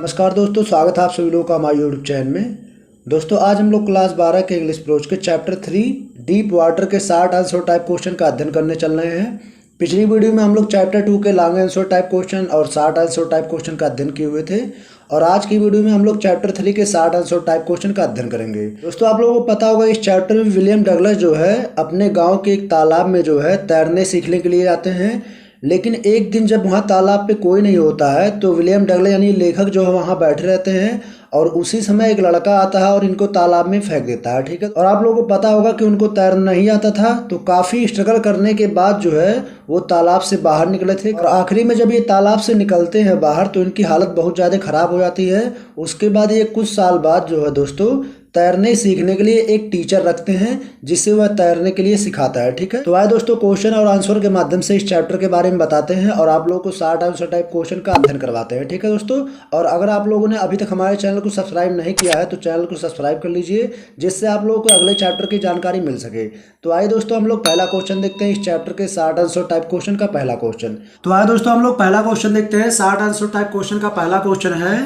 नमस्कार दोस्तों, स्वागत है आप सभी लोगों का हमारे यूट्यूब चैनल में। दोस्तों आज हम लोग क्लास 12 के इंग्लिश प्रोज के चैप्टर 3 डीप वाटर के 60 आंसर टाइप क्वेश्चन का अध्ययन करने चल रहे हैं। पिछली वीडियो में हम लोग चैप्टर 2 के लॉन्ग आंसर टाइप क्वेश्चन और 60 आंसर टाइप क्वेश्चन का अध्ययन किए हुए थे और आज की वीडियो में हम लोग चैप्टर 3 के 60 आंसर टाइप क्वेश्चन का अध्ययन करेंगे। दोस्तों आप लोगों को पता होगा इस चैप्टर में विलियम डगलस जो है अपने गाँव के एक तालाब में जो है तैरने सीखने के लिए जाते हैं, लेकिन एक दिन जब वहाँ तालाब पे कोई नहीं होता है तो विलियम डगलस यानी लेखक जो है वहाँ बैठे रहते हैं और उसी समय एक लड़का आता है और इनको तालाब में फेंक देता है। ठीक है, और आप लोगों को पता होगा कि उनको तैरना नहीं आता था, तो काफ़ी स्ट्रगल करने के बाद जो है वो तालाब से बाहर निकले थे और आखिरी में जब ये तालाब से निकलते हैं बाहर तो इनकी हालत बहुत ज़्यादा ख़राब हो जाती है। उसके बाद ये कुछ साल बाद जो है दोस्तों तैरने सीखने के लिए एक टीचर रखते हैं जिससे वह तैरने के लिए सिखाता है। ठीक है, तो आए दोस्तों क्वेश्चन और आंसर के माध्यम से इस चैप्टर के बारे में बताते हैं और आप लोगों को 60 आंसर टाइप क्वेश्चन का अध्ययन करवाते हैं। ठीक है दोस्तों, और अगर आप लोगों ने अभी तक हमारे चैनल को सब्सक्राइब नहीं किया है तो चैनल को सब्सक्राइब कर लीजिए जिससे आप लोगों को अगले चैप्टर की जानकारी मिल सके। तो आइए दोस्तों हम लोग पहला क्वेश्चन देखते हैं इस चैप्टर के 60 आंसर टाइप क्वेश्चन का पहला क्वेश्चन। तो आइए दोस्तों हम लोग पहला क्वेश्चन देखते हैं। 60 आंसर टाइप क्वेश्चन का पहला क्वेश्चन है,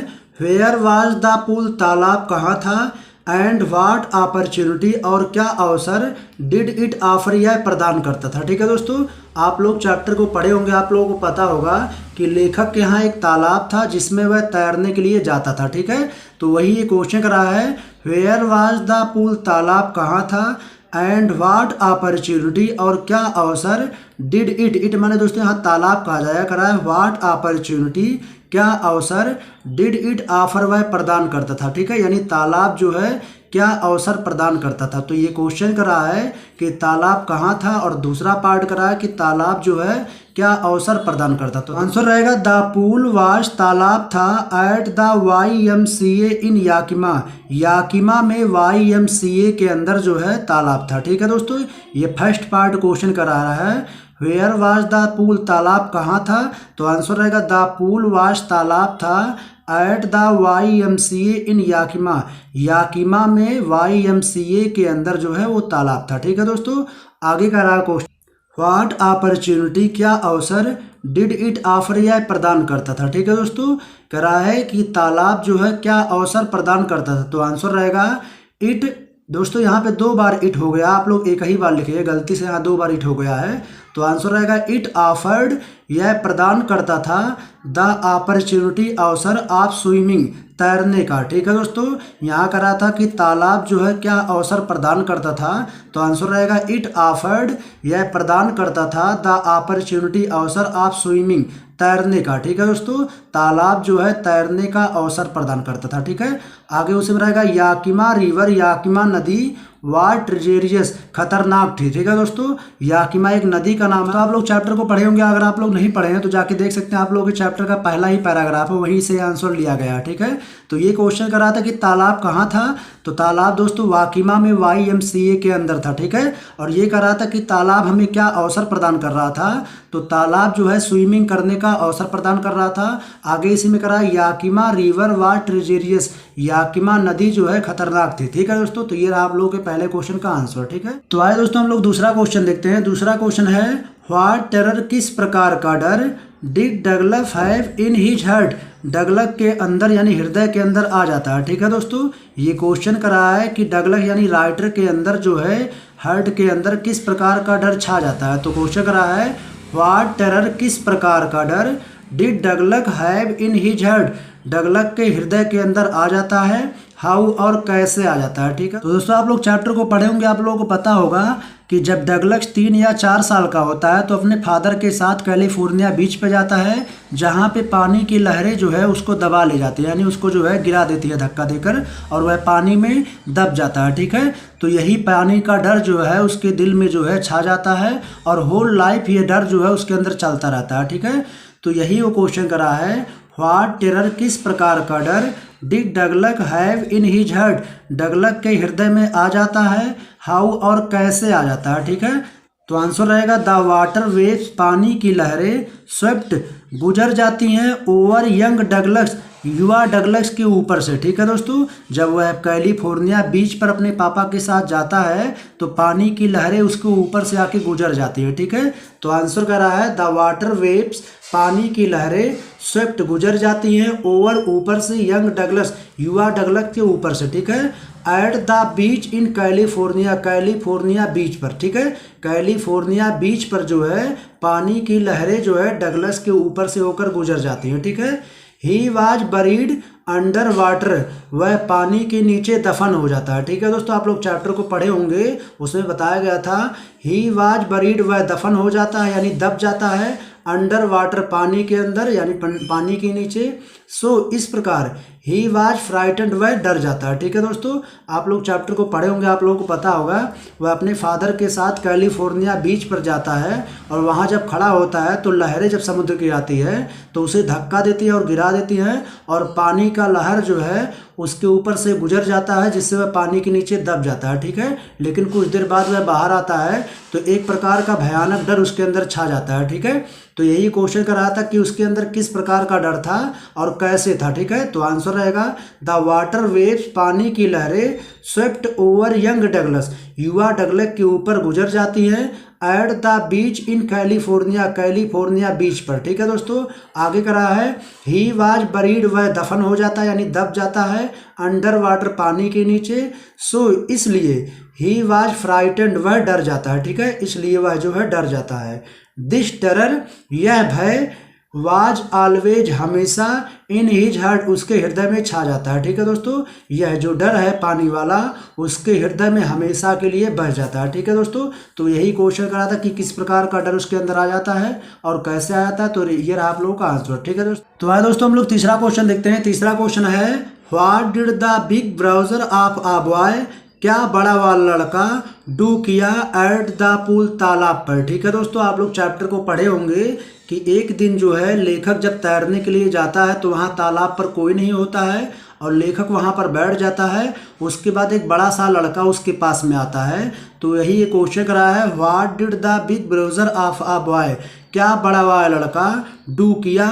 वेयर वाज द पुल, तालाब कहाँ था, एंड वाट अपॉर्चुनिटी और क्या अवसर डिड इट ऑफर, यह प्रदान करता था। ठीक है दोस्तों, आप लोग चैप्टर को पढ़े होंगे, आप लोगों को पता होगा कि लेखक के यहाँ एक तालाब था जिसमें वह तैरने के लिए जाता था। ठीक है, तो वही ये क्वेश्चन कर रहा है, वेयर वाज द पुल, तालाब कहाँ था, एंड वाट अपॉर्चुनिटी और क्या अवसर डिड इट माने दोस्तों यहाँ तालाब कहा जाया करा है, वाट अपॉर्चुनिटी क्या अवसर डिड इट ऑफर वह प्रदान करता था। ठीक है, यानी तालाब जो है क्या अवसर प्रदान करता था। तो ये क्वेश्चन कर रहा है कि तालाब कहाँ था और दूसरा पार्ट कर रहा है कि तालाब जो है क्या अवसर प्रदान करता। तो आंसर रहेगा द पूल वाज, तालाब था at the YMCA in Yakima, Yakima में YMCA के अंदर जो है तालाब था। ठीक है दोस्तों, ये फर्स्ट पार्ट क्वेश्चन कर रहा है वेयर वाज द पूल, तालाब कहाँ था, तो आंसर रहेगा द पूल वाज, तालाब था at the YMCA in Yakima, Yakima में YMCA के अंदर जो है वो तालाब था। ठीक है दोस्तों, आगे का रहा क्वेश्चन, व्हाट अपॉर्चुनिटी क्या अवसर डिड इट ऑफर, यह प्रदान करता था। ठीक है दोस्तों, कह रहा है कि तालाब जो है क्या अवसर प्रदान करता था, तो आंसर रहेगा इट। दोस्तों यहाँ पे 2 बार इट हो गया, आप लोग एक ही बार लिखिए, गलती से यहाँ 2 बार इट हो गया है, तो आंसर रहेगा इट ऑफर्ड, यह प्रदान करता था द अपॉर्चुनिटी अवसर ऑफ स्विमिंग, तैरने का। ठीक है दोस्तों, यहाँ कह रहा था कि तालाब जो है क्या अवसर प्रदान करता था, तो आंसर रहेगा इट ऑफर्ड, यह प्रदान करता था द अपॉर्चुनिटी अवसर ऑफ स्विमिंग, तैरने का। ठीक है दोस्तों, तालाब जो है तैरने का अवसर प्रदान करता था। ठीक है, आगे उसी में रहेगा याकिमा रिवर, याकिमा नदी वाट ट्रेजेरियस, खतरनाक थी। ठीक है दोस्तों, याकिमा एक नदी का नाम है। तो आप लोग चैप्टर को पढ़े होंगे, अगर आप लोग नहीं पढ़े हैं तो जाके देख सकते हैं, आप लोगों के चैप्टर का पहला ही पैराग्राफ है, वहीं से आंसर लिया गया है। ठीक है, तो ये क्वेश्चन कर रहा था कि तालाब कहाँ था, तो तालाब दोस्तों वाकिमा में YMCA के अंदर था। ठीक है, और ये कह रहा था कि तालाब हमें क्या अवसर प्रदान कर रहा था, तो तालाब जो है स्विमिंग करने का अवसर प्रदान कर रहा था। आगे इसी में कह रहा है याकिमा रिवर वाज ट्रेजेरियस, याकिमा नदी जो है खतरनाक थी। ठीक है दोस्तों, तो ये रहा आप लोगों के पहले क्वेश्चन का आंसर। ठीक है, तो आए दोस्तों हम लोग दूसरा क्वेश्चन देखते हैं। दूसरा क्वेश्चन है व्हाट टेरर, किस प्रकार का डर did Douglas have in his heart, Douglas के अंदर यानी हृदय के अंदर आ जाता है। ठीक है दोस्तों, ये क्वेश्चन कर रहा है कि डगलस यानी राइटर के अंदर जो है हार्ट के अंदर किस प्रकार का डर छा जाता है। तो क्वेश्चन कर रहा है व्हाट टेरर, किस प्रकार का डर did Douglas have in his heart, Douglas के हृदय के अंदर आ जाता है, हाउ और कैसे आ जाता है। ठीक है, तो दोस्तों आप लोग चैप्टर को पढ़े होंगे, आप लोगों को पता होगा कि जब डगलस 3 या 4 साल का होता है तो अपने फादर के साथ कैलिफोर्निया बीच पे जाता है, जहाँ पे पानी की लहरें जो है उसको दबा ले जाती है, यानी उसको जो है गिरा देती है धक्का देकर और वह पानी में दब जाता है। ठीक है, तो यही पानी का डर जो है उसके दिल में जो है छा जाता है और होल लाइफ ये डर जो है उसके अंदर चलता रहता है। ठीक है, तो यही वो क्वेश्चन कर रहा है व्हाट टेरर, किस प्रकार का डर did Douglas have in his heart, Douglas के हृदय में आ जाता है, हाउ और कैसे आ जाता है। ठीक है, तो आंसर रहेगा द वाटर वेव्स, पानी की लहरें स्वेप्ट गुजर जाती हैं ओवर यंग डगलस, युवा डगलस के ऊपर से, ठीक है दोस्तों। जब वह कैलिफोर्निया बीच पर अपने पापा के साथ जाता है तो पानी की लहरें उसके ऊपर से आके गुजर जाती है, ठीक है। तो आंसर कह रहा है द वाटर वेव्स, पानी की लहरें स्वेप्ट गुजर जाती हैं ओवर, ऊपर से, यंग डगलस, युवा डगलस के ऊपर से, ठीक है। At the beach in California, California beach पर, ठीक है। कैलिफोर्निया बीच पर जो है पानी की लहरें जो है डगलस के ऊपर से होकर गुजर जाती हैं, ठीक है। He was buried under water, वह पानी के नीचे दफन हो जाता है, ठीक है दोस्तों। आप लोग चैप्टर को पढ़े होंगे, उसमें बताया गया था ही वाज बरीड, वह दफन हो जाता है यानी दब जाता है, अंडर वाटर, पानी के अंदर यानी पानी के नीचे। सो इस प्रकार ही वाज फ्राइटेंड, वह डर जाता है, ठीक है दोस्तों। आप लोग चैप्टर को पढ़े होंगे, आप लोगों को पता होगा। वह अपने फादर के साथ कैलिफोर्निया बीच पर जाता है और वहाँ जब खड़ा होता है तो लहरें जब समुद्र की आती है तो उसे धक्का देती है और गिरा देती है और पानी का लहर जो है उसके ऊपर से गुजर जाता है, जिससे वह पानी के नीचे दब जाता है, ठीक है। लेकिन कुछ देर बाद वह बाहर आता है तो एक प्रकार का भयानक डर उसके अंदर छा जाता है, ठीक है। तो यही क्वेश्चन कर रहा था कि उसके अंदर किस प्रकार का डर था और कैसे था, ठीक है। तो आंसर रहेगा द वाटर वेव्स, पानी की लहरें स्वेप्ट ओवर यंग डगलस, युवा डगलस के ऊपर गुजर जाती हैं at the beach in California, California beach पर, ठीक है दोस्तों। आगे कर रहा है ही वाज बरीड, वह दफन हो जाता है यानी दब जाता है, अंडर वाटर, पानी के नीचे। सो इसलिए ही वाज फ्राइटेंड, वह डर जाता है, ठीक है। इसलिए वह जो है डर जाता है। दिस टेरर, यह भय, वाज ऑलवेज, हमेशा, इन हिज हार्ट, उसके हृदय में छा जाता है, ठीक है दोस्तों। यह जो डर है पानी वाला उसके हृदय में हमेशा के लिए बह जाता है, ठीक है दोस्तों। तो यही क्वेश्चन करा था कि किस प्रकार का डर उसके अंदर आ जाता है और कैसे आ जाता है। तो ये रहा आप लोगों का आंसर, ठीक है दोस्तों। तो आए दोस्तों हम लोग तीसरा क्वेश्चन देखते हैं। तीसरा क्वेश्चन है what did the big browser of a boy, क्या बड़ा वाला लड़का डू किया एट द पूल, तालाब पर, ठीक है दोस्तों। आप लोग चैप्टर को पढ़े होंगे कि एक दिन जो है लेखक जब तैरने के लिए जाता है तो वहाँ तालाब पर कोई नहीं होता है और लेखक वहाँ पर बैठ जाता है। उसके बाद एक बड़ा सा लड़का उसके पास में आता है। तो यही ये क्वेश्चन कर रहा है what did the big browser of a boy, क्या बड़ा वाला लड़का डू किया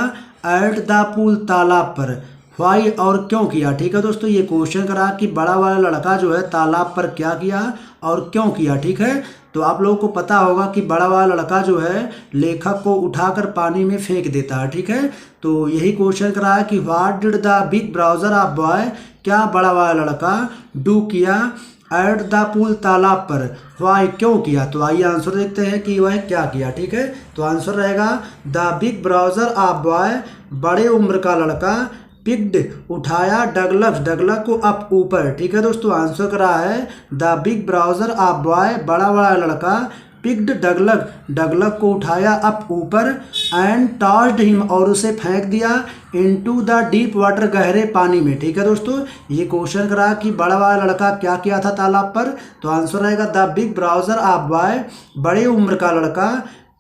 एट द पूल, तालाब पर, वाई, और क्यों किया, ठीक है दोस्तों। ये क्वेश्चन करा कि बड़ा वाला लड़का जो है तालाब पर क्या किया और क्यों किया, ठीक है। तो आप लोगों को पता होगा कि बड़ा वाला लड़का जो है लेखक को उठाकर पानी में फेंक देता है, ठीक है। तो यही क्वेश्चन करा है कि what did the big browser of boy, क्या बड़ा वाला लड़का डू किया एट द पूल, तालाब पर, वाई, क्यों किया। तो आइए आंसर देखते हैं कि वह क्या किया, ठीक है। तो आंसर रहेगा the big browser of boy, बड़े उम्र का लड़का, पिक्ड, उठाया, डगलस, डगलस को अप, ऊपर, ठीक है दोस्तों। आंसर कर रहा है the big browser of boy, बड़ा बड़ा लड़का, पिक्ड डगलस, डगलस को उठाया अप, ऊपर, एंड टॉस्ड हिम, और उसे फेंक दिया, इनटू द डीप वाटर, गहरे पानी में, ठीक है दोस्तों। ये क्वेश्चन करा कि बड़ा वाला लड़का क्या किया था तालाब पर। तो आंसर रहेगा the big browser of boy, बड़े उम्र का लड़का,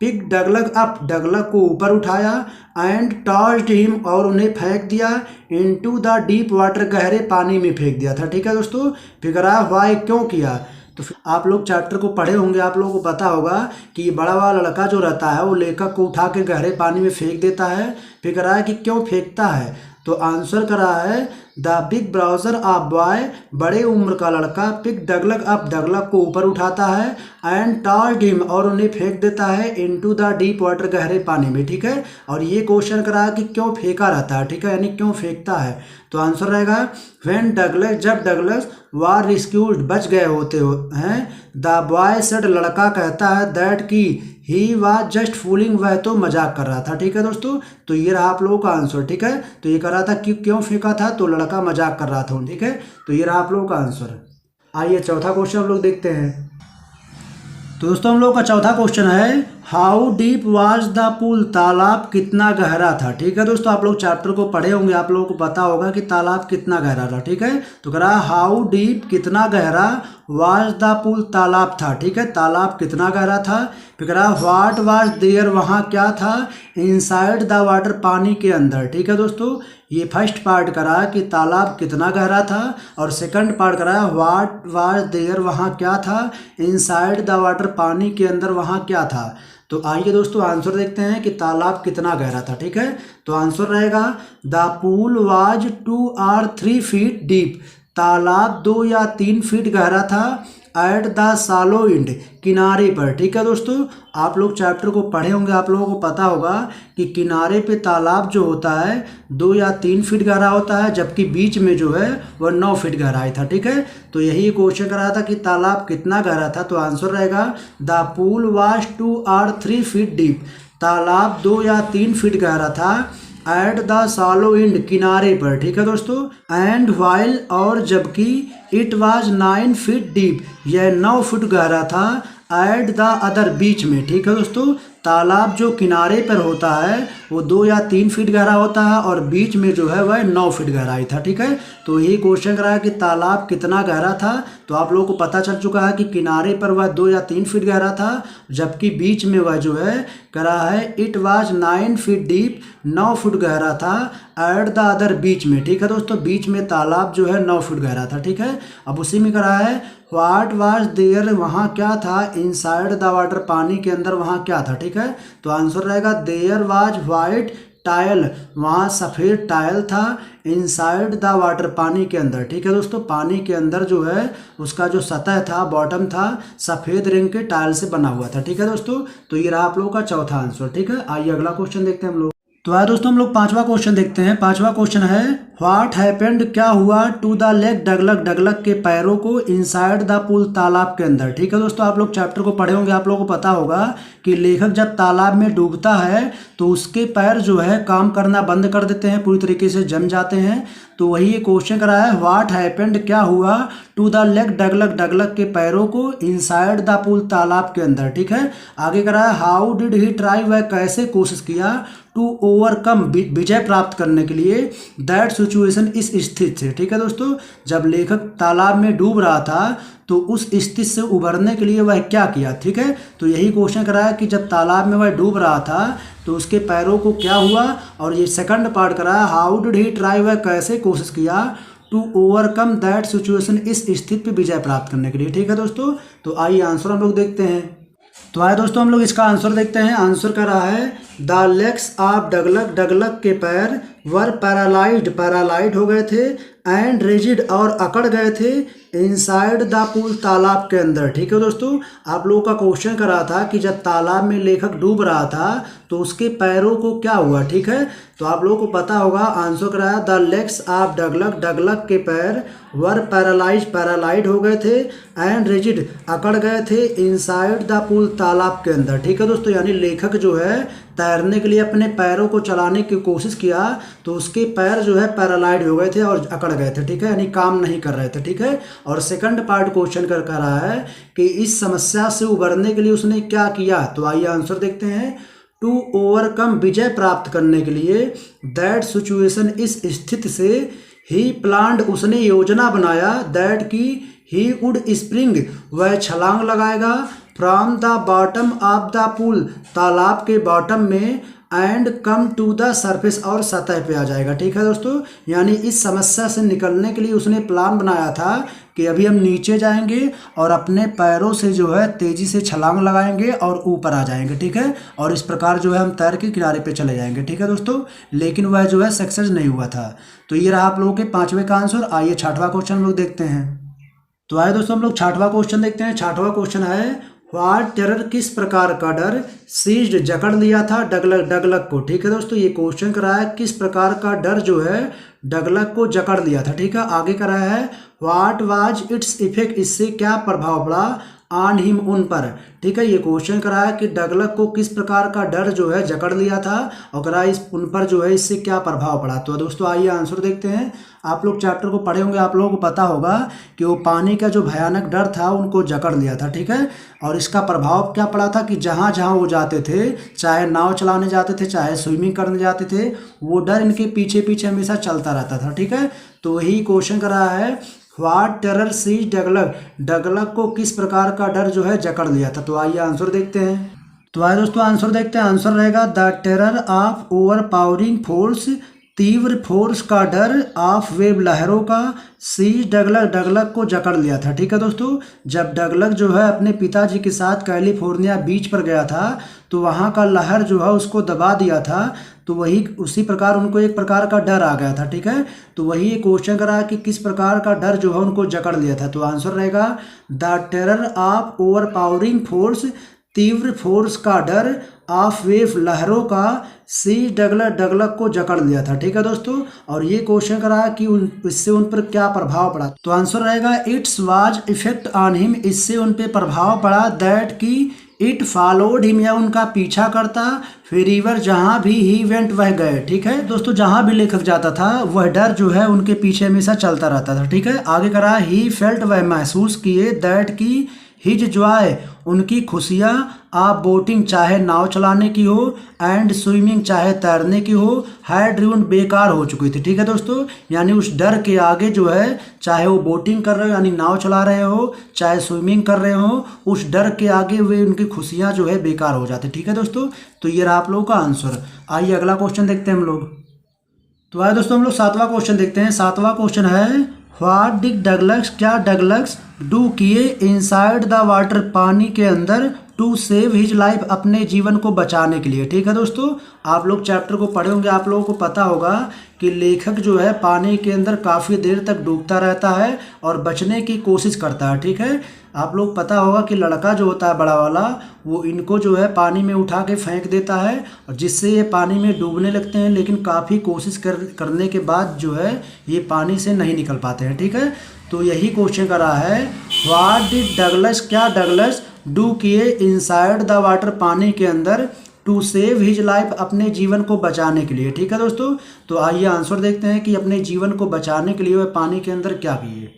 पिक डगलग अप, डगलग को ऊपर उठाया, एंड टॉस्ड हिम, और उन्हें फेंक दिया, इनटू द डीप वाटर, गहरे पानी में फेंक दिया था, ठीक है दोस्तों। फिगर आ वाई, क्यों किया। तो आप लोग चैप्टर को पढ़े होंगे, आप लोगों को पता होगा कि बड़ा वाला लड़का जो रहता है वो लेखक को उठा के गहरे पानी में फेंक देता है। फिगर आ कि क्यों फेंकता है। तो आंसर करा है the big browser of boy, बड़े उम्र का लड़का, पिक डगलग अप, डगलग को ऊपर उठाता है, एंड टॉस्ड हिम, और उन्हें फेंक देता है, इनटू द डीप वाटर, गहरे पानी में, ठीक है। और ये क्वेश्चन करा है कि क्यों फेंका रहता है, ठीक है, यानी क्यों फेंकता है। तो आंसर रहेगा व्हेन डगलस, जब डगलस वार रिस्क्यूड, बच गए होते हैं, द बॉय सेड, लड़का कहता है, दैट की ही वाज जस्ट फूलिंग, वह तो मजाक कर रहा था, ठीक है दोस्तों। तो ये रहा आप लोगों का आंसर, ठीक है। तो ये कर रहा था कि क्यों फेंका था, तो लड़का मजाक कर रहा था, ठीक है। तो ये रहा आप लोगों का आंसर। आइए चौथा क्वेश्चन हम लोग देखते हैं। तो दोस्तों हम लोग का चौथा क्वेश्चन है how deep was the pool, तालाब कितना गहरा था, ठीक है दोस्तों। आप लोग चैप्टर को पढ़े होंगे, आप लोगों को पता होगा कि तालाब कितना गहरा था, ठीक है। तो कह रहा हाउ डीप, कितना गहरा, वाज द पूल, तालाब था, ठीक है, तालाब कितना गहरा था। फिर कह रहा व्हाट वाज देयर, वहाँ क्या था, इनसाइड द वाटर, पानी के अंदर, ठीक है दोस्तों। ये फर्स्ट पार्ट करा कि तालाब कितना गहरा था, और सेकंड पार्ट करा व्हाट वाज देयर, वहाँ क्या था, इनसाइड द वाटर, पानी के अंदर वहाँ क्या था। तो आइए दोस्तों आंसर देखते हैं कि तालाब कितना गहरा था। ठीक है, तो आंसर रहेगा the pool was 2 or 3 feet deep. तालाब 2 या 3 फीट गहरा था एट द सालो एंड, किनारे पर। ठीक है दोस्तों, आप लोग चैप्टर को पढ़े होंगे, आप लोगों को पता होगा कि किनारे पे तालाब जो होता है 2 या 3 फीट गहरा होता है, जबकि बीच में जो है वह 9 फीट गहराई था। ठीक है, तो यही क्वेश्चन कराया था कि तालाब कितना गहरा था। तो आंसर रहेगा the pool was 2 or 3 feet deep. तालाब 2 या 3 फीट गहरा था एट द सालो एंड, किनारे पर। ठीक है दोस्तों, एंड वाइल, और जबकि इट वाज 9 फीट डीप, यह 9 फुट गहरा था एट द अदर, बीच में। ठीक है दोस्तों, तालाब जो किनारे पर होता है वो 2 या 3 फीट गहरा होता है और बीच में जो है वह 9 फीट गहराई था। ठीक है, तो यही क्वेश्चन कराया कि तालाब कितना गहरा था। तो आप लोगों को पता चल चुका है कि किनारे पर वह 2 या 3 फीट गहरा था, जबकि बीच में वह जो है करा है it was 9 feet deep, 9 foot गहरा था एट द अदर, बीच में। ठीक है दोस्तों, बीच में तालाब जो है 9 फुट गहरा था। ठीक है, अब उसी में करा है व्हाट वाज देयर, वहाँ क्या था, इनसाइड द वाटर, पानी के अंदर वहाँ क्या था। ठीक है, तो आंसर रहेगा देयर वाज वाइट टायल, वहाँ सफ़ेद टायल था इनसाइड द वाटर, पानी के अंदर। ठीक है दोस्तों, पानी के अंदर जो है उसका जो सतह था, बॉटम था, सफ़ेद रंग के टायल से बना हुआ था। ठीक है दोस्तों, तो ये रहा आप लोगों का चौथा आंसर। ठीक है, आइए अगला क्वेश्चन देखते हैं हम लोग। तो आइए दोस्तों हम लोग पांचवा क्वेश्चन देखते हैं। पांचवा क्वेश्चन है व्हाट हैपेंड, क्या हुआ टू द लेग डगलग, डगलग के पैरों को इनसाइड द पूल, तालाब के अंदर। ठीक है दोस्तों, आप लोग चैप्टर को पढ़े होंगे, आप लोगों को पता होगा कि लेखक जब तालाब में डूबता है तो उसके पैर जो है काम करना बंद कर देते हैं, पूरी तरीके से जम जाते हैं। तो वही ये क्वेश्चन करा है व्हाट हैपेंड, क्या हुआ टू द लेग डगलग, डगलग के पैरों को इनसाइड द पूल, तालाब के अंदर। ठीक है, आगे करा है हाउ डिड ही ट्राई, वह कैसे कोशिश किया टू ओवरकम, विजय प्राप्त करने के लिए दैट सिचुएशन, इस स्थिति से। ठीक है दोस्तों, जब लेखक तालाब में डूब रहा था तो उस स्थिति से उभरने के लिए वह क्या किया। ठीक है, तो यही क्वेश्चन कराया कि जब तालाब में वह डूब रहा था तो उसके पैरों को क्या हुआ, और ये सेकंड पार्ट कराया हाउ डिड ही ट्राई, वह कैसे कोशिश किया टू ओवरकम दैट सिचुएशन, इस स्थिति पे विजय प्राप्त करने के लिए। ठीक है दोस्तों, तो आइए आंसर हम लोग देखते हैं। तो आइए दोस्तों हम लोग इसका आंसर देखते हैं। आंसर कर रहा है द लेग्स ऑफ डगलग, डगलग के पैर वर पैरालाइज्ड, पैरालाइज हो गए थे एंड रिजिड, और अकड़ गए थे इनसाइड द पूल, तालाब के अंदर। ठीक है दोस्तों, आप लोगों का क्वेश्चन कर रहा था कि जब तालाब में लेखक डूब रहा था तो उसके पैरों को क्या हुआ। ठीक है, तो आप लोगों को पता होगा, आंसर कराया द लेग्स ऑफ डगलग, डगलग के पैर वर पैरालाइज, पैरालाइज हो गए थे एंड रिजिड, अकड़ गए थे इनसाइड द पूल, तालाब के अंदर। ठीक है दोस्तों, यानी लेखक जो है तैरने के लिए अपने पैरों को चलाने की कोशिश किया तो उसके पैर जो है पैरालाइज हो गए थे और अकड़ गए थे। ठीक है, यानी काम नहीं कर रहे थे। ठीक है, और सेकंड पार्ट क्वेश्चन कर रहा है कि इस समस्या से उबरने के लिए उसने क्या किया। तो आइए आंसर देखते हैं। टू ओवरकम, विजय प्राप्त करने के लिए दैट सिचुएशन, इस स्थिति से ही प्लान्ड, उसने योजना बनाया दैट की ही वुड स्प्रिंग, वह छलांग लगाएगा from the bottom of the pool, तालाब के बॉटम में and come to the surface, और सतह पे आ जाएगा। ठीक है दोस्तों, यानी इस समस्या से निकलने के लिए उसने प्लान बनाया था कि अभी हम नीचे जाएंगे और अपने पैरों से जो है तेज़ी से छलांग लगाएंगे और ऊपर आ जाएंगे। ठीक है, और इस प्रकार जो है हम तैर के किनारे पे चले जाएंगे। ठीक है दोस्तों, लेकिन वह जो है सक्सेस नहीं हुआ था। तो ये रहा आप लोगों के पांचवें का आंसर। आइए छठवां क्वेश्चन हम लोग देखते हैं। तो आइए दोस्तों हम लोग छठवां क्वेश्चन देखते हैं। छठवां क्वेश्चन है व्हाट टेरर, किस प्रकार का डर सीज्ड, जकड़ लिया था डगलग, डगलग को। ठीक है दोस्तों, ये क्वेश्चन कराया है किस प्रकार का डर जो है डगलग को जकड़ लिया था। ठीक है, आगे कराया है व्हाट वाज इट्स इफेक्ट, इससे क्या प्रभाव पड़ा ऑन हिम, उन पर। ठीक है, ये क्वेश्चन कराया कि डगलग को किस प्रकार का डर जो है जकड़ लिया था और करा इस उन पर जो है इससे क्या प्रभाव पड़ा। तो दोस्तों आइए आंसर देखते हैं। आप लोग चैप्टर को पढ़े होंगे, आप लोगों को पता होगा कि वो पानी का जो भयानक डर था उनको जकड़ लिया था। ठीक है, और इसका प्रभाव क्या पड़ा था कि जहाँ जहाँ वो जाते थे, चाहे नाव चलाने जाते थे, चाहे स्विमिंग करने जाते थे, वो डर इनके पीछे पीछे हमेशा चलता रहता था। ठीक है, तो वही क्वेश्चन करा है व्हाट टेरर सीज डगलग, डगलग को किस प्रकार का डर जो है जकड़ लिया था। तो आइए आंसर देखते हैं। तो आइए दोस्तों आंसर देखते हैं। आंसर रहेगा the terror of over powering force तीव्र फोर्स का डर, ऑफ वेव लहरों का, सी डगलग डगलग को जकड़ लिया था। ठीक है दोस्तों, जब डगलग जो है अपने पिताजी के साथ कैलिफोर्निया बीच पर गया था तो वहाँ का लहर जो है उसको दबा दिया था, तो वही उसी प्रकार उनको एक प्रकार का डर आ गया था। ठीक है, तो वही एक क्वेश्चन करा कि किस प्रकार का डर जो है उनको जकड़ लिया था। तो आंसर रहेगा the terror of over powering force, तीव्र फोर्स का डर, ऑफ वेव लहरों का, सी डगलग डगलग को जकड़ लिया था। ठीक है दोस्तों, और ये क्वेश्चन करा कि इससे उन पर क्या प्रभाव पड़ा। तो आंसर रहेगा it's was effect on him, इससे उन पे प्रभाव पड़ा, दैट की इट फॉलोड हिम, या उनका पीछा करता, वेरीवर जहाँ भी ही वेंट वह गए। ठीक है दोस्तों, जहाँ भी लेखक जाता था वह डर जो है उनके पीछे हमेशा चलता रहता था। ठीक है, आगे करा ही फेल्ट, वह महसूस किए, दैट की हिज जॉय, उनकी खुशियाँ, आप बोटिंग चाहे नाव चलाने की हो, एंड स्विमिंग चाहे तैरने की हो, हैड ड्रिवन बेकार हो चुकी थी। ठीक है दोस्तों, यानी उस डर के आगे जो है, चाहे वो बोटिंग कर रहे हो यानी नाव चला रहे हो, चाहे स्विमिंग कर रहे हो, उस डर के आगे वे उनकी खुशियाँ जो है बेकार हो जाती। ठीक है दोस्तों, तो ये रहा आप लोगों का आंसर। आइए अगला क्वेश्चन देखते हैं हम लोग। तो आइए दोस्तों हम लोग 7वां क्वेश्चन देखते हैं। 7वां क्वेश्चन है व्हाट डिड डगलस, क्या डगलस डू किए इनसाइड द वाटर, पानी के अंदर, टू सेव हिज लाइफ, अपने जीवन को बचाने के लिए। ठीक है दोस्तों, आप लोग चैप्टर को पढ़े होंगे, आप लोगों को पता होगा कि लेखक जो है पानी के अंदर काफ़ी देर तक डूबता रहता है और बचने की कोशिश करता है। ठीक है, आप लोग पता होगा कि लड़का जो होता है बड़ा वाला, वो इनको जो है पानी में उठा के फेंक देता है और जिससे ये पानी में डूबने लगते हैं, लेकिन काफ़ी कोशिश करने के बाद जो है ये पानी से नहीं निकल पाते हैं। ठीक है, तो यही क्वेश्चन कर रहा है व्हाट डिड डगलस, क्या डगलस डू किए इनसाइड द वाटर, पानी के अंदर, टू सेव हिज लाइफ, अपने जीवन को बचाने के लिए। ठीक है दोस्तों, तो आइए आंसर देखते हैं कि अपने जीवन को बचाने के लिए वह पानी के अंदर क्या किए।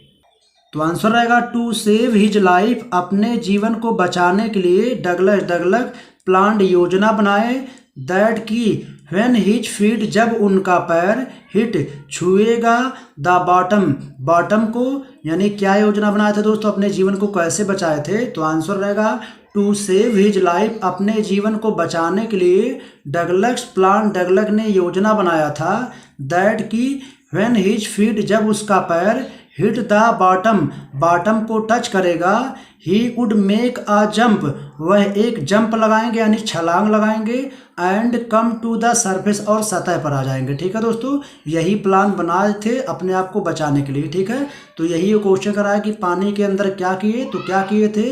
तो आंसर रहेगा टू सेव हिज लाइफ, अपने जीवन को बचाने के लिए डगलस डगलग प्लान, योजना बनाए, दैट की व्हेन हिज फीट, जब उनका पैर, हिट छुएगा, द बॉटम, बॉटम को, यानी क्या योजना बनाए थे दोस्तों, अपने जीवन को कैसे बचाए थे। तो आंसर रहेगा टू सेव हिज लाइफ, अपने जीवन को बचाने के लिए डगलस प्लान, डगलग ने योजना बनाया था, दैट की व्हेन हिज फीट, जब उसका पैर, हिट द बॉटम, बॉटम को टच करेगा, he would make a jump, वह एक जंप लगाएंगे यानी छलांग लगाएंगे, and come to the surface, और सतह पर आ जाएंगे। ठीक है दोस्तों, यही प्लान बनाए थे अपने आप को बचाने के लिए। ठीक है, तो यही क्वेश्चन करा है कि पानी के अंदर क्या किए, तो क्या किए थे,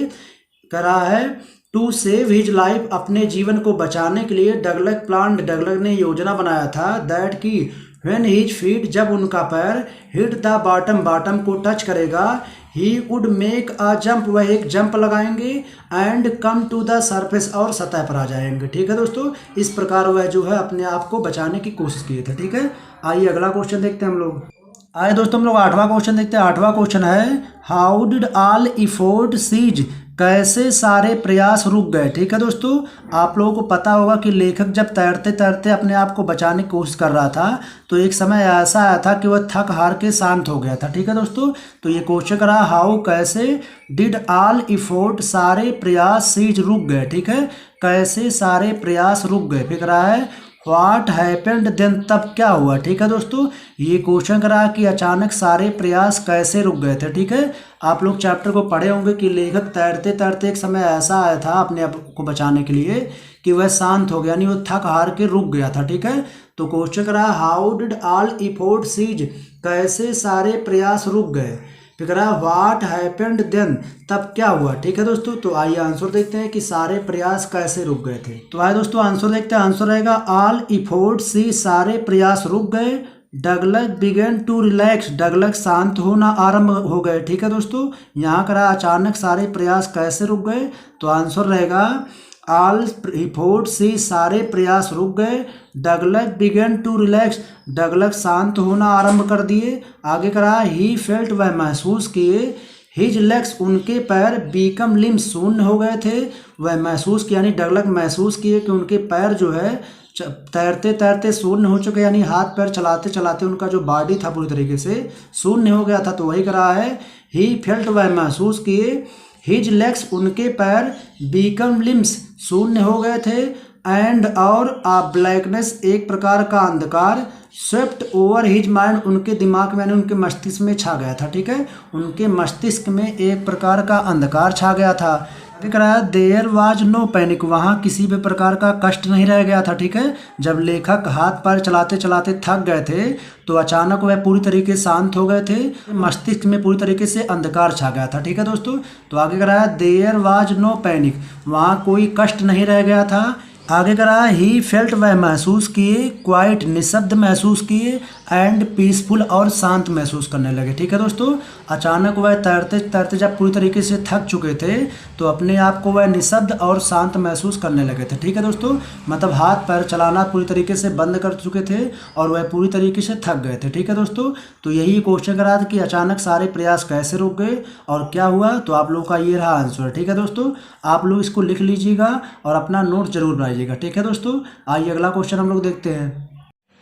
करा है टू सेव हिज लाइफ, अपने जीवन को बचाने के लिए डगलग प्लान, डगलग ने योजना बनाया था, दैट की व्हेन हिज फीट, जब उनका पैर, हिट द बॉटम, बॉटम को टच करेगा, he would make a jump, वह एक जंप लगाएंगे, and come to the surface, और सतह पर आ जाएंगे। ठीक है दोस्तों, इस प्रकार वह जो है अपने आप को बचाने की कोशिश किए थे। ठीक है, आइए अगला क्वेश्चन देखते हैं हम लोग। आइए दोस्तों हम लोग 8वां क्वेश्चन देखते हैं। 8वां क्वेश्चन है how did all effort cease, कैसे सारे प्रयास रुक गए। ठीक है दोस्तों, आप लोगों को पता होगा कि लेखक जब तैरते तैरते अपने आप को बचाने की कोशिश कर रहा था तो एक समय ऐसा आया था कि वह थक हार के शांत हो गया था। ठीक है दोस्तों, तो ये क्वेश्चन करा हाउ, कैसे, डिड ऑल इफोर्ट, सारे प्रयास, सीज रुक गए। ठीक है, कैसे सारे प्रयास रुक गए। फिर रहा है व्हाट हैपेंड देन, तब क्या हुआ। ठीक है दोस्तों, ये क्वेश्चन करा कि अचानक सारे प्रयास कैसे रुक गए थे। ठीक है, आप लोग चैप्टर को पढ़े होंगे कि लेखक तैरते तैरते एक समय ऐसा आया था अपने आप को बचाने के लिए कि वह शांत हो गया, यानी वो थक हार के रुक गया था। ठीक है, तो क्वेश्चन करा how did all effort cease, कैसे सारे प्रयास रुक गए। फिर करा व्हाट हैपेंड देन, तब क्या हुआ। ठीक है दोस्तों, तो आइए आंसर देखते हैं कि सारे प्रयास कैसे रुक गए थे। तो आइए दोस्तों आंसर देखते हैं। आंसर रहेगा ऑल इफोर्ट सी, सारे प्रयास रुक गए, डगलग बिगेन टू रिलैक्स, डगलग शांत होना आरंभ हो गए। ठीक है दोस्तों, यहाँ करा अचानक सारे प्रयास कैसे रुक गए, तो आंसर रहेगा ऑल इफोर्ट सी, सारे प्रयास रुक गए, डगलग बिगेन टू रिलैक्स, डगलग शांत होना आरंभ कर दिए। आगे करा ही फेल्ट, वह महसूस किए, हिज लेग्स, उनके पैर, बीकम लिम्स, शून्य हो गए थे, वह महसूस किया, यानी डगलग महसूस किए कि उनके पैर जो है तैरते तैरते शून्य हो चुके, यानी हाथ पैर चलाते चलाते उनका जो बॉडी था पूरी तरीके से शून्य हो गया था। तो वही करा है ही फेल्ट, वह महसूस किए, हिज लेग्स, उनके पैर, बीकम लिम्स, शून्य हो गए थे, एंड और आ ब्लैकनेस, एक प्रकार का अंधकार, स्वेप्ट ओवर हिज माइंड, उनके दिमाग में यानी उनके मस्तिष्क में छा गया था। ठीक है, उनके मस्तिष्क में एक प्रकार का अंधकार छा गया था। दिख रहा है देयर वाज नो पैनिक, वहाँ किसी भी प्रकार का कष्ट नहीं रह गया था। ठीक है, जब लेखक हाथ पैर चलाते चलाते थक गए थे तो अचानक वह पूरी तरीके से शांत हो गए थे, मस्तिष्क में पूरी तरीके से अंधकार छा गया था। ठीक है दोस्तों, तो आगे कह रहा है देयर वाज नो पैनिक, वहाँ कोई कष्ट नहीं रह गया था। आगे कह रहा है ही फेल्ट, वह महसूस किए, क्वाइट निशब्द महसूस किए, एंड पीसफुल और शांत महसूस करने लगे। ठीक है दोस्तों, अचानक वह तैरते तैरते जब पूरी तरीके से थक चुके थे तो अपने आप को वह निशब्द और शांत महसूस करने लगे थे। ठीक है दोस्तों, मतलब हाथ पैर चलाना पूरी तरीके से बंद कर चुके थे और वह पूरी तरीके से थक गए थे। ठीक है दोस्तों, तो यही क्वेश्चन कर रहा था कि अचानक सारे प्रयास कैसे रुक गए और क्या हुआ, तो आप लोगों का ये रहा आंसर। ठीक है दोस्तों, आप लोग इसको लिख लीजिएगा और अपना नोट जरूर बनाइएगा। ठीक है दोस्तों, आइए अगला क्वेश्चन हम लोग देखते हैं।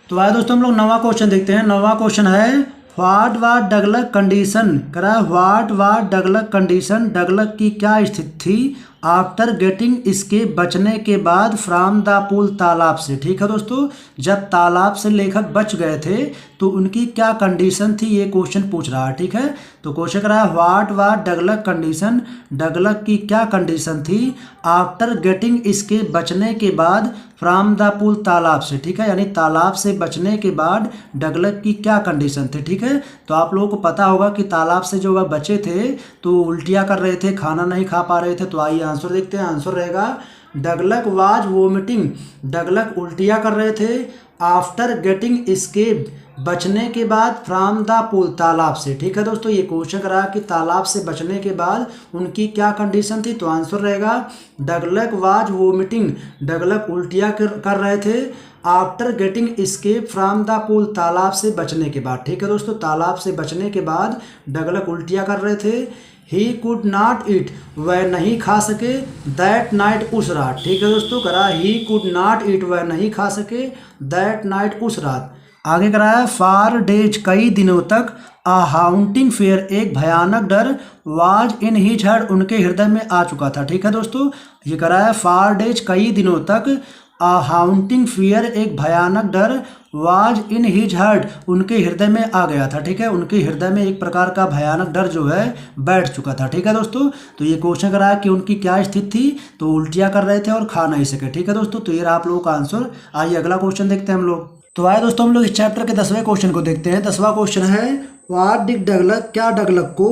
तो आइए दोस्तों हम लोग नवा क्वेश्चन देखते हैं। नवा क्वेश्चन है व्हाट वाज डगलग कंडीशन, करा व्हाट वाज डगलग कंडीशन, डगलग की क्या स्थिति थी आफ्टर गेटिंग, इसके बचने के बाद फ्रॉम द पूल, तालाब से। ठीक है दोस्तों, जब तालाब से लेखक बच गए थे तो उनकी क्या कंडीशन थी, ये क्वेश्चन पूछ रहा है। ठीक है, तो क्वेश्चन कर रहा है व्हाट वाज डगलग कंडीशन, डगलग की क्या कंडीशन थी आफ्टर गेटिंग, इसके बचने के बाद फ्रॉम द पूल, तालाब से। ठीक है, यानी तालाब से बचने के बाद डगलग की क्या कंडीशन थी। ठीक है, तो आप लोगों को पता होगा कि तालाब से जो वह बचे थे तो उल्टियाँ कर रहे थे, खाना नहीं खा पा रहे थे। तो आइए आंसर देखते हैं। आंसर रहेगा डगलग वाज वोमिटिंग, डगलग उल्टियाँ कर रहे थे आफ्टर गेटिंग एस्केप, बचने के बाद फ्रॉम द पूल, तालाब से। ठीक है दोस्तों, ये क्वेश्चन करा कि तालाब से बचने के बाद उनकी क्या कंडीशन थी, तो आंसर रहेगा डगलग वाज वोमिटिंग, डगलग उल्टियाँ कर रहे थे after getting escape from the pool, तालाब से बचने के बाद। ठीक है दोस्तों, तालाब से बचने के बाद डगलग उल्टियाँ कर रहे थे। ही कुड नॉट ईट, वह नहीं खा सके, दैट नाइट, उस रात। ठीक है दोस्तों, करा ही कुड नॉट ईट, वह नहीं खा सके, दैट नाइट, उस रात। आगे कराया फार डेज, कई दिनों तक, अ हाउंटिंग फेयर, एक भयानक डर, वाज इन हिज हार्ट, उनके हृदय में आ चुका था। ठीक है दोस्तों, ये कराया फार डेज, कई दिनों तक, अ हाउंटिंग फियर, एक भयानक डर, वाज इन हिज हार्ट, उनके हृदय में आ गया था। ठीक है, उनके हृदय में एक प्रकार का भयानक डर जो है बैठ चुका था। ठीक है दोस्तों, तो ये क्वेश्चन कराया कि उनकी क्या स्थिति थी, तो उल्टियाँ कर रहे थे और खा नहीं सके। ठीक है दोस्तों, तो ये रहा आप लोगों का आंसर। आइए अगला क्वेश्चन देखते हैं हम लोग। तो आए दोस्तों हम लोग इस चैप्टर के 10वें क्वेश्चन को देखते हैं। 10वां क्वेश्चन है व्हाट डिड डगलग, क्या डगलग को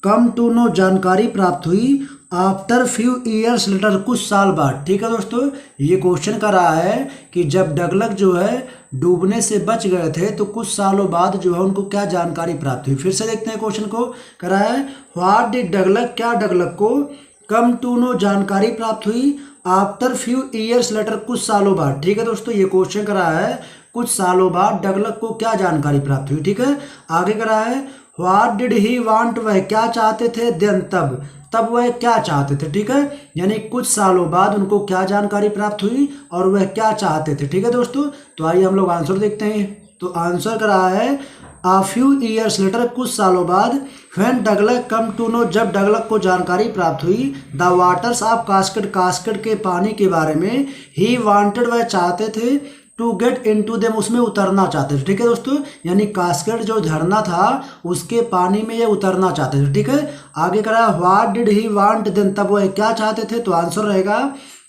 कम टू नो, जानकारी प्राप्त हुई आफ्टर फ्यू ईयर्स लेटर, कुछ साल बाद। ठीक है दोस्तों, ये क्वेश्चन कर रहा है कि जब डगलग जो है डूबने से बच गए थे तो कुछ सालों बाद जो है उनको क्या जानकारी प्राप्त हुई। फिर से देखते हैं क्वेश्चन को। कर रहा है व्हाट डिड डगलग, क्या डगलग को कम टू नो, जानकारी प्राप्त हुई आफ्टर फ्यू ईयर्स लेटर, कुछ सालों बाद। ठीक है दोस्तों, ये क्वेश्चन कर रहा है कुछ सालों बाद डगलग को क्या जानकारी प्राप्त हुई। ठीक है, आगे कर रहा है व्हाट डिड ही वांट, वह क्या चाहते थे, देन, तब वह क्या चाहते थे। ठीक है, यानी कुछ सालों बाद उनको क्या जानकारी प्राप्त हुई और वह क्या चाहते थे। ठीक है दोस्तों, तो आइए हम लोग आंसर देखते हैं। तो आंसर कर रहा है आ फ्यू ईयर्स लेटर, कुछ सालों बाद, व्हेन डगलग कम टू नो, जब डगलग को जानकारी प्राप्त हुई, the waters of cascade, cascade के पानी के बारे में, ही वांटेड, वह चाहते थे, to get into them, उसमें उतरना चाहते थे। ठीक है दोस्तों, यानी कास्केड जो झरना था उसके पानी में ये उतरना चाहते थे। ठीक है, आगे करा what did he want then, तब वह क्या चाहते थे, तो आंसर रहेगा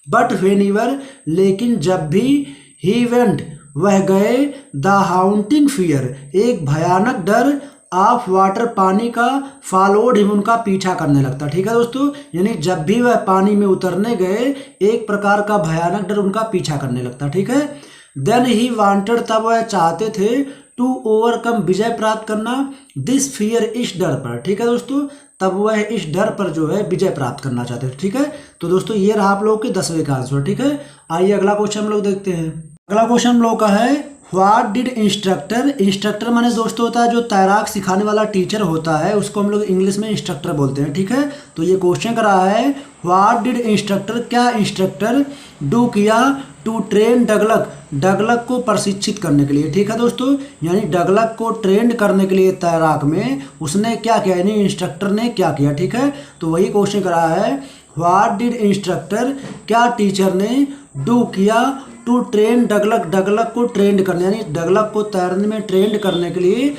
बट व्हेनेवर, लेकिन जब भी, ही वेंट, वह गए, द हाउंटिंग फियर, एक भयानक डर, ऑफ वाटर, पानी का, फॉलोड हिम, उनका पीछा करने लगता। ठीक है दोस्तों, यानी जब भी वह पानी में उतरने गए एक प्रकार का भयानक डर उनका पीछा करने लगता। ठीक है, देन ही वांटेड, तब वह चाहते थे, टू ओवरकम, विजय प्राप्त करना, दिस फियर, इस डर पर। ठीक है दोस्तों, तब वह इस डर पर जो है विजय प्राप्त करना चाहते थे। ठीक है, तो दोस्तों ये रहा आप लोगों के 10वें का आंसर। ठीक है, आइए अगला क्वेश्चन हम लोग देखते हैं। अगला क्वेश्चन हम लोग का है व्हाट डिड इंस्ट्रक्टर, इंस्ट्रक्टर माने दोस्तों होता है जो तैराक सिखाने वाला टीचर होता है, उसको हम लोग इंग्लिश में इंस्ट्रक्टर बोलते हैं। ठीक है, तो ये क्वेश्चन कर रहा है व्हाट डिड इंस्ट्रक्टर, क्या इंस्ट्रक्टर डू किया, टू ट्रेन डगलग, डगलग को प्रशिक्षित करने के लिए। ठीक है दोस्तों, यानी डगलग को ट्रेंड करने के लिए तैराक में उसने क्या किया, यानी इंस्ट्रक्टर ने क्या किया। ठीक है, तो वही क्वेश्चन कर रहा है व्हाट डिड इंस्ट्रक्टर, क्या टीचर ने डू किया, टू ट्रेन डगलग, डगलग को ट्रेंड करने यानी डगलग को तैरने में ट्रेंड करने के लिए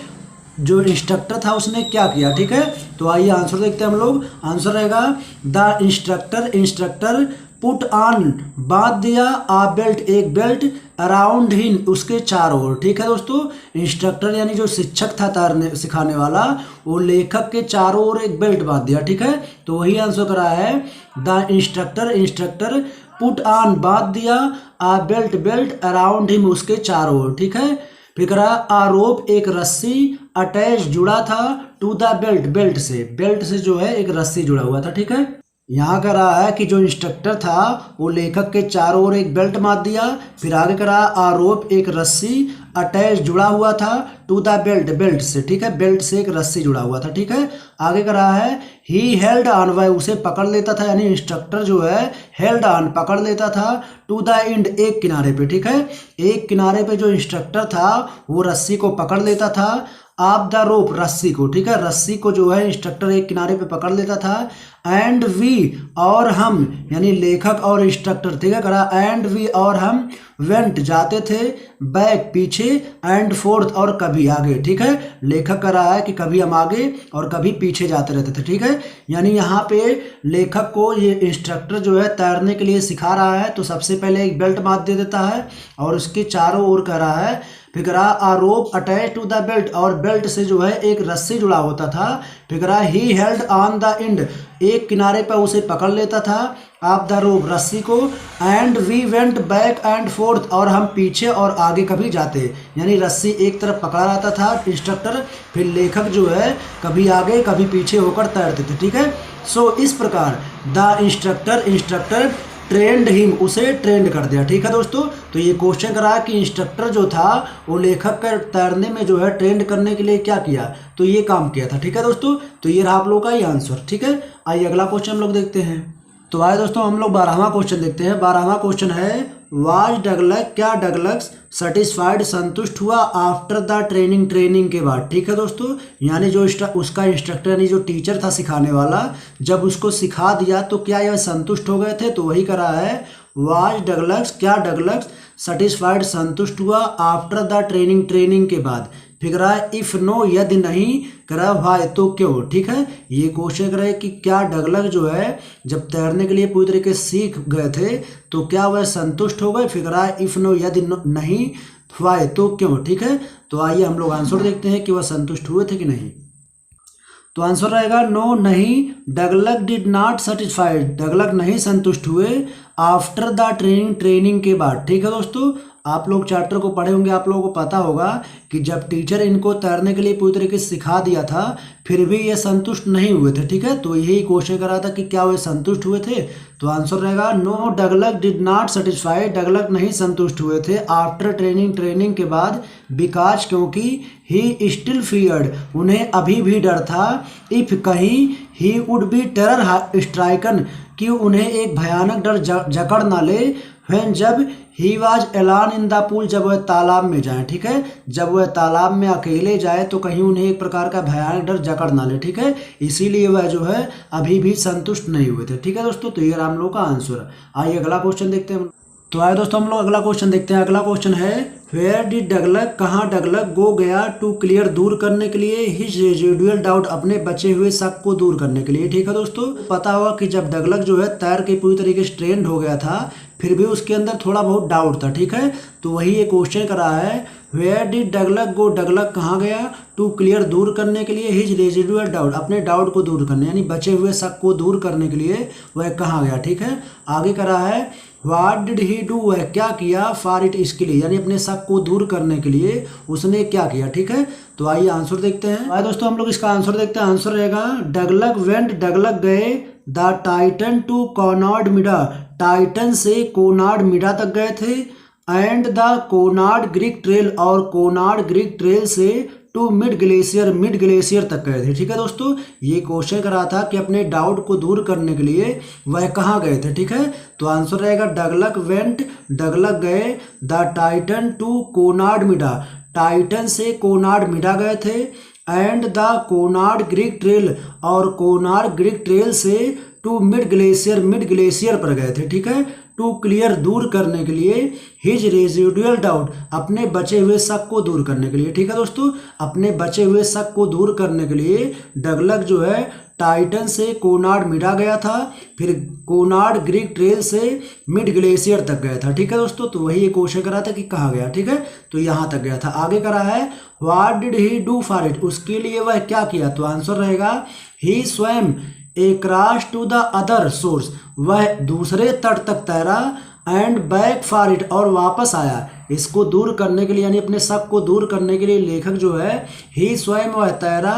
जो इंस्ट्रक्टर था उसने क्या किया, ठीक है। तो आइए आंसर देखते हैं हम लोग। आंसर रहेगा द इंस्ट्रक्टर पुट ऑन, बांध दिया, आ बेल्ट, एक बेल्ट, अराउंड हिम, उसके चारों ओर, ठीक है दोस्तों। इंस्ट्रक्टर यानी जो शिक्षक था तैरने सिखाने वाला, वो लेखक के चारों ओर एक बेल्ट बांध दिया, ठीक है। तो वही आंसर करा है द इंस्ट्रक्टर पुट ऑन, बांध दिया, आ बेल्ट अराउंड हिम, उसके चारों ओर, ठीक है। फिर करा आरोप, एक रस्सी, अटैच, जुड़ा था, टू द बेल्ट, बेल्ट से जो है एक रस्सी जुड़ा हुआ था, ठीक है। यहाँ कह रहा है कि जो इंस्ट्रक्टर था वो लेखक के चारों ओर एक बेल्ट बांध दिया। फिर आगे कह रहा आरोप, एक रस्सी, अटैच, जुड़ा हुआ था, टू द बेल्ट से, ठीक है, बेल्ट से एक रस्सी जुड़ा हुआ था, ठीक है। आगे कह रहा है ही हेल्ड ऑन, वह उसे पकड़ लेता था, यानी इंस्ट्रक्टर जो है हेल्ड ऑन, पकड़ लेता था, टू द एंड, एक किनारे पे, ठीक है। एक किनारे पे जो इंस्ट्रक्टर था वो रस्सी को पकड़ लेता था, आप द रोप, रस्सी को, ठीक है, रस्सी को जो है इंस्ट्रक्टर एक किनारे पे पकड़ लेता था। एंड वी, और हम, यानी लेखक और इंस्ट्रक्टर, ठीक है, करा एंड वी, और हम, वेंट, जाते थे, बैक, पीछे, एंड फोर्थ, और कभी आगे, ठीक है। लेखक कर रहा है कि कभी हम आगे और कभी पीछे जाते रहते थे, ठीक है। यानी यहाँ पे लेखक को ये इंस्ट्रक्टर जो है तैरने के लिए सिखा रहा है, तो सबसे पहले एक बेल्ट बांध दे देता है और उसके चारों ओर कह रहा है, फिर करा आरोप, अटैच टू द बेल्ट, और बेल्ट से जो है एक रस्सी जुड़ा होता था। फिर करा he held on the end, एक किनारे पर उसे पकड़ लेता था, आप द रोप, रस्सी को, and we went back and forth, और हम पीछे और आगे कभी जाते, यानी रस्सी एक तरफ पकड़ा रहता था इंस्ट्रक्टर, फिर लेखक जो है कभी आगे कभी पीछे होकर तैरते थे, ठीक है। सो इस प्रकार द इंस्ट्रक्टर ट्रेंड हिम, उसे ट्रेंड कर दिया, ठीक है दोस्तों। तो ये क्वेश्चन करा कि इंस्ट्रक्टर जो था वो लेखक का तैरने में जो है ट्रेंड करने के लिए क्या किया, तो ये काम किया था, ठीक है दोस्तों। तो ये रहा आप लोगों का ये आंसर, ठीक है। आइए अगला क्वेश्चन हम लोग देखते हैं। तो आइए दोस्तों हम लोग 12वां क्वेश्चन देखते हैं। 12वां क्वेश्चन है वाज डगलग, क्या डगलग सेटिस्फाइड, संतुष्ट हुआ, आफ्टर द ट्रेनिंग के बाद, ठीक है दोस्तों। यानी जो उसका इंस्ट्रक्टर यानी जो टीचर था सिखाने वाला, जब उसको सिखा दिया तो क्या यह संतुष्ट हो गए थे, तो वही करा है वाज डगलग, क्या डगलग सेटिस्फाइड, संतुष्ट हुआ, आफ्टर द ट्रेनिंग के बाद। फिर करा इफ नो, यदि नहीं, करा वाई, तो क्यों, ठीक है। ये क्वेश्चन करा है कि क्या डगलग जो है जब तैरने के लिए पूरी तरीके से सीख गए थे तो क्या वह संतुष्ट हो गए। फिर करा इफ नो, यदि नहीं, वाई, तो क्यों, ठीक है। तो आइए हम लोग आंसर देखते हैं कि वह संतुष्ट हुए थे कि नहीं। तो आंसर रहेगा नो, नहीं, डगलग डिड नॉट सेटिस्फाइड, डगलग नहीं संतुष्ट हुए, आफ्टर द ट्रेनिंग के बाद, ठीक है दोस्तों। आप लोग चैप्टर को पढ़े होंगे, आप लोगों को पता होगा कि जब टीचर इनको तैरने के लिए पूरी तरीके से सिखा दिया था फिर भी ये संतुष्ट नहीं हुए थे, ठीक है। तो यही क्वेश्चन कर रहा था कि क्या वे संतुष्ट हुए थे। तो आंसर रहेगा नो, डगलग डिड नॉट सेटिस्फाइड, डगलग नहीं संतुष्ट हुए थे, आफ्टर ट्रेनिंग के बाद, बिकॉज, क्योंकि, ही स्टिल फियर्ड, उन्हें अभी भी डर था, इफ, कहीं, he would be terror stricken, कि उन्हें एक भयानक डर जकड़ ना ले, व्हेन, जब, ही वाज एलान इन द पूल, जब वह तालाब में जाए, ठीक है। जब वह तालाब में अकेले जाए तो कहीं उन्हें एक प्रकार का भयानक डर जकड़ ना ले, ठीक है। इसीलिए वह जो है अभी भी संतुष्ट नहीं हुए थे, ठीक है दोस्तों। तो ये हम लोग का आंसर है। आइए अगला क्वेश्चन देखते हैं। तो आइए दोस्तों हम लोग अगला क्वेश्चन देखते हैं। अगला क्वेश्चन है वेयर डिड डगलग, कहाँ डगलग गो गया, टू क्लियर, दूर करने के लिए, हिज रेजिडुअल डाउट, अपने बचे हुए शक को दूर करने के लिए, ठीक है दोस्तों। पता हुआ कि जब डगलग जो है तैर के पूरी तरीके से ट्रेंड हो गया था फिर भी उसके अंदर थोड़ा बहुत डाउट था, ठीक है। तो वही ये क्वेश्चन करा है वेयर डिड डगलग गो, डगलग कहाँ गया, टू क्लियर, दूर करने के लिए, हिज रेजिडुअल डाउट, अपने डाउट को दूर करने यानी बचे हुए शक को दूर करने के लिए वह कहाँ गया, ठीक है। आगे करा है व्हाट डिड ही डू, वह क्या किया, फॉर इट, इसके लिए, यानी अपने शक को दूर करने के लिए उसने क्या किया, ठीक है। तो आइए आंसर देखते हैं। आइए दोस्तों हम लोग इसका आंसर देखते हैं। आंसर रहेगा डगलग वेंट, डगलग गए, the Titan to Conrad Mida, Titan से कोनार्ड मिडा तक गए थे, and the Conrad creek trail, और कोनार्ड ग्रीक ट्रेल से टू मिड ग्लेशियर तक गए थे, ठीक है दोस्तों। ये क्वेश्चन करा था कि अपने डाउट को दूर करने के लिए वह कहाँ गए थे, ठीक है। तो आंसर रहेगा डगलग वेंट, डगलग गए, the Titan to Conrad Mida, Titan से कोनार्ड मिडा गए थे, and the Conrad creek trail, और कोनार्ड ग्रीक ट्रेल से टू मिड ग्लेशियर पर गए थे, ठीक है। टू क्लियर दूर करने के लिए, हिज रेजिडुअल डाउट अपने बचे हुए शक को दूर करने के लिए। ठीक है दोस्तों, अपने बचे हुए शक को दूर करने के लिए डगलग जो है टाइटन से कोनार्ड मिडा गया था, फिर कोनार्ड ग्रीक ट्रेल से मिड ग्लेशियर तक गया था। ठीक है दोस्तों, तो वही ये क्वेश्चन करा था कि कहाँ गया। ठीक है, तो यहाँ तक गया था। आगे करा है what did he do for it, उसके लिए वह क्या किया, तो आंसर रहेगा he swam across to the other shore, वह दूसरे तट तक तैरा, एंड बैक फॉर इट और वापस आया। इसको दूर करने के लिए यानी अपने शक को दूर करने के लिए लेखक जो है ही स्वयं वह तैरा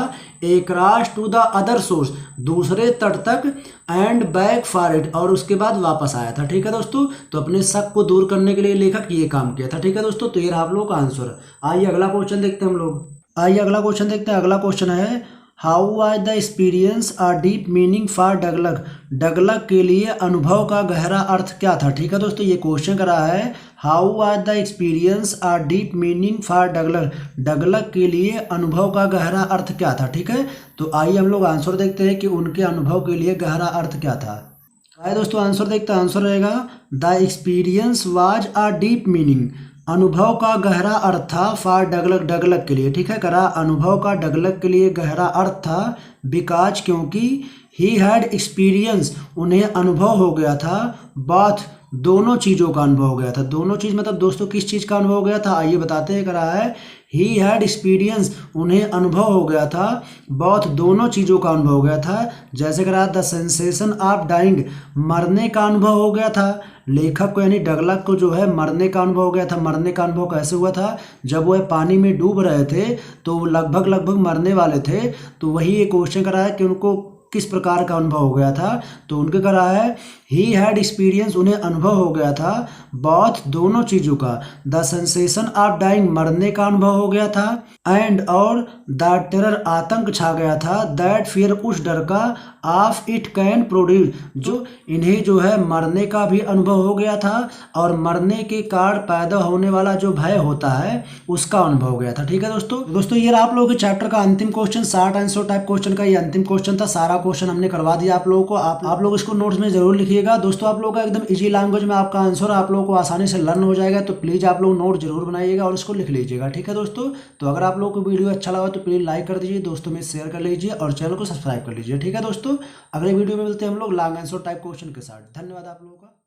across to the other shore दूसरे तट तक, एंड बैक फॉर इट और उसके बाद वापस आया था। ठीक है दोस्तों, तो अपने शक को दूर करने के लिए लेखक ये काम किया था। ठीक है दोस्तों, तो ये रहा आप लोगों का आंसर। आइए अगला क्वेश्चन देखते हैं हम लोग। आइए अगला क्वेश्चन देखते हैं। अगला क्वेश्चन है how was the experience a deep meaning for Douglas, Douglas के लिए अनुभव का गहरा अर्थ क्या था। ठीक है दोस्तों, ये क्वेश्चन करा है how was the experience a deep meaning for Douglas, Douglas के लिए अनुभव का गहरा अर्थ क्या था। ठीक है, तो आइए हम लोग आंसर देखते हैं कि उनके अनुभव के लिए गहरा अर्थ क्या था। आइए दोस्तों आंसर देखते हैं। आंसर रहेगा the experience was a deep meaning, अनुभव का गहरा अर्थ था फॉर डगलग, डगलग के लिए। ठीक है, करा अनुभव का डगलग के लिए गहरा अर्थ था बिकॉज क्योंकि ही हैड एक्सपीरियंस उन्हें अनुभव हो गया था, बोथ दोनों चीज़ों का अनुभव हो गया था। दोनों चीज़ मतलब दोस्तों किस चीज़ का अनुभव हो गया था, आइए बताते हैं। करा है ही हैड एक्सपीरियंस उन्हें अनुभव हो गया था, बोथ दोनों चीज़ों का अनुभव हो गया था। जैसे करा द सेंसेशन ऑफ डाइंग मरने का अनुभव हो गया था लेखक को, यानी डगलग को जो है मरने का अनुभव हो गया था। मरने का अनुभव कैसे हुआ था, जब वह पानी में डूब रहे थे तो लगभग मरने वाले थे, तो वही ये क्वेश्चन करा है कि उनको किस प्रकार का अनुभव हो गया था। तो उनके करा है ही हैड एक्सपीरियंस उन्हें अनुभव हो गया था, बोथ दोनों चीज़ों का, द सेंसेशन ऑफ डाइंग मरने का अनुभव हो गया था, एंड और द टेरर आतंक छा गया था, दैट फियर उस डर का, ऑफ इट कैन प्रोड्यूस जो इन्हें जो है मरने का भी अनुभव हो गया था, और मरने के कारण पैदा होने वाला जो भय होता है उसका अनुभव हो गया था। ठीक है दोस्तों ये रहा आप लोगों के चैप्टर का अंतिम question, short answer type question का ये अंतिम क्वेश्चन था। सारा क्वेश्चन हमने करवा दिया आप लोगों को। आप लोग इसको नोट्स में जरूर लिखिएगा दोस्तों। आप लोगों का एकदम इजी लैंग्वेज में आपका आंसर आप लोगों को आसानी से लर्न हो जाएगा, तो प्लीज़ आप लोग नोट जरूर बनाइएगा और इसको लिख लीजिएगा। ठीक है दोस्तों, तो अगर आप लोगों को वीडियो अच्छा लगा तो प्लीज़ लाइक कर दीजिए, दोस्तों में शेयर कर लीजिए और चैनल को सब्सक्राइब कर लीजिए। ठीक है दोस्तों, अगले वीडियो में मिलते हैं हम लोग लॉन्ग आंसर टाइप क्वेश्चन के साथ। धन्यवाद आप लोगों का।